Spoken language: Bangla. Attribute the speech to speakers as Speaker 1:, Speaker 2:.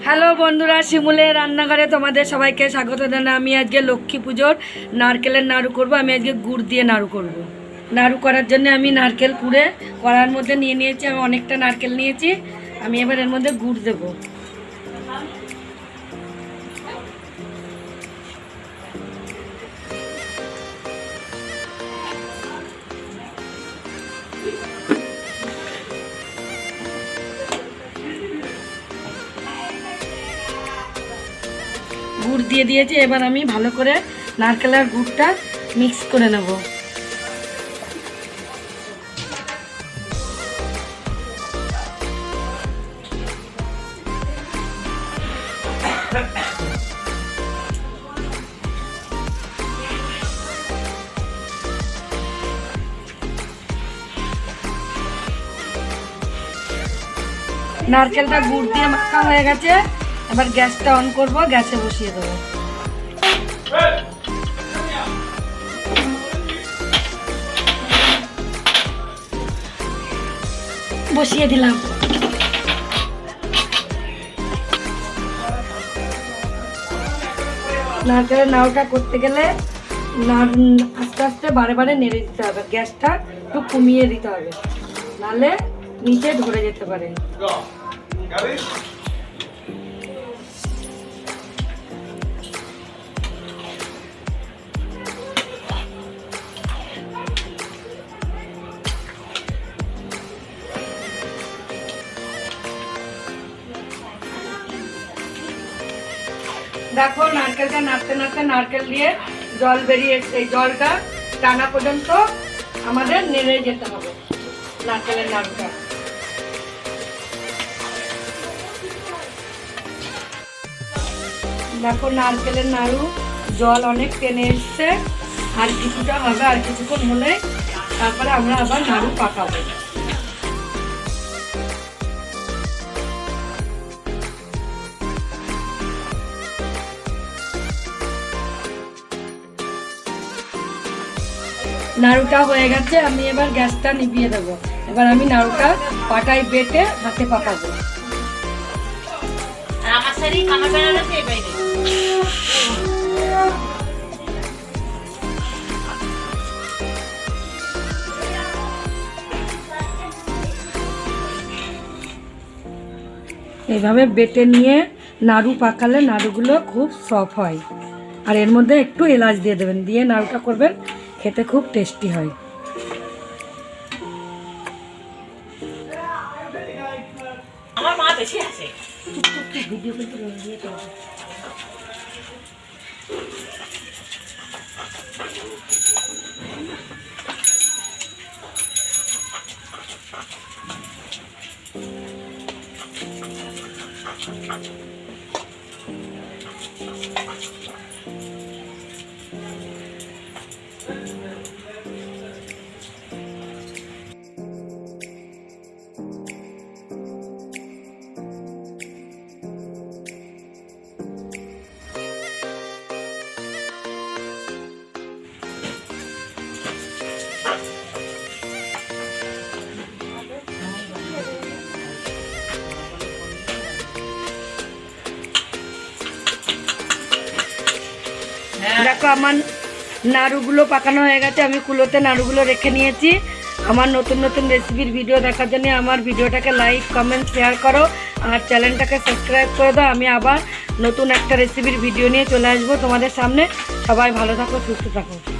Speaker 1: হ্যালো বন্ধুরা, শিমুলের রান্নাঘরে তোমাদের সবাইকে স্বাগত জানাই। আমি আজকে লক্ষ্মী পুজোর নারকেলের নাড়ু করব। আমি আজকে গুড় দিয়ে নাড়ু করব। নাড়ু করার জন্য আমি নারকেল কুড়ে কড়ার মধ্যে নিয়ে নিয়েছি। আমি অনেকটা নারকেল নিয়েছি। আমি এবার এর মধ্যে গুড় দেব। গুড় দিয়ে দিয়েছি। এবার আমি ভালো করে নারকেল আর গুড়টা মিক্স করে নেব। নারকেলটা গুড় দিয়ে মাখা হয়ে গেছে। এবার গ্যাসটা অন করব, গ্যাসে বসিয়ে দেবো। বসিয়ে দিলাম। নারকেলের নাড়ুটা করতে গেলে আস্তে আস্তে বারে বারে নেড়ে দিতে হবে। গ্যাসটা একটু কমিয়ে দিতে হবে, নাহলে নিচে ধরে যেতে পারে। দেখো, নারকেলটা নাড়তে নাড়তে নারকেল দিয়ে জল বেরিয়ে এসছে। এই জলটা টানা পর্যন্ত আমাদের নেড়ে যেতে হবে নারকেলের নাড়ুটা। দেখো, নারকেলের নাড়ু জল অনেক টেনে এসছে। আর কিছুটা হবে, আর কিছুক্ষণ হলে তারপরে আমরা আবার নাড়ু পাকাবো। নাড়ুটা হয়ে গেছে। আমি এবার গ্যাসটা নিভিয়ে দেবো। এবার আমি নাড়ুটা পাটায় বেটে হাতে পাকাবো। এইভাবে বেটে নিয়ে নাড়ু পাকালে নাড়ুগুলো খুব সফট হয়। আর এর মধ্যে একটু এলাচ দিয়ে দেবেন, দিয়ে নাড়ুটা করবেন, খেতে খুব টেস্টি হয়।
Speaker 2: আমার মা বেশি আছে।
Speaker 1: ভিডিও করতে দিয়ে তো দেখো, আমার নাড়ুগুলো পাকানো হয়ে গেছে। আমি কুলোতে নাড়ুগুলো রেখে নিয়েছি। আমার নতুন নতুন রেসিপির ভিডিও দেখার জন্য আমার ভিডিওটাকে লাইক, কমেন্ট, শেয়ার করো। আর চ্যানেলটাকে সাবস্ক্রাইব করে দাও। আমি আবার নতুন একটা রেসিপির ভিডিও নিয়ে চলে আসবো তোমাদের সামনে। সবাই ভালো থাকো, সুস্থ থাকো।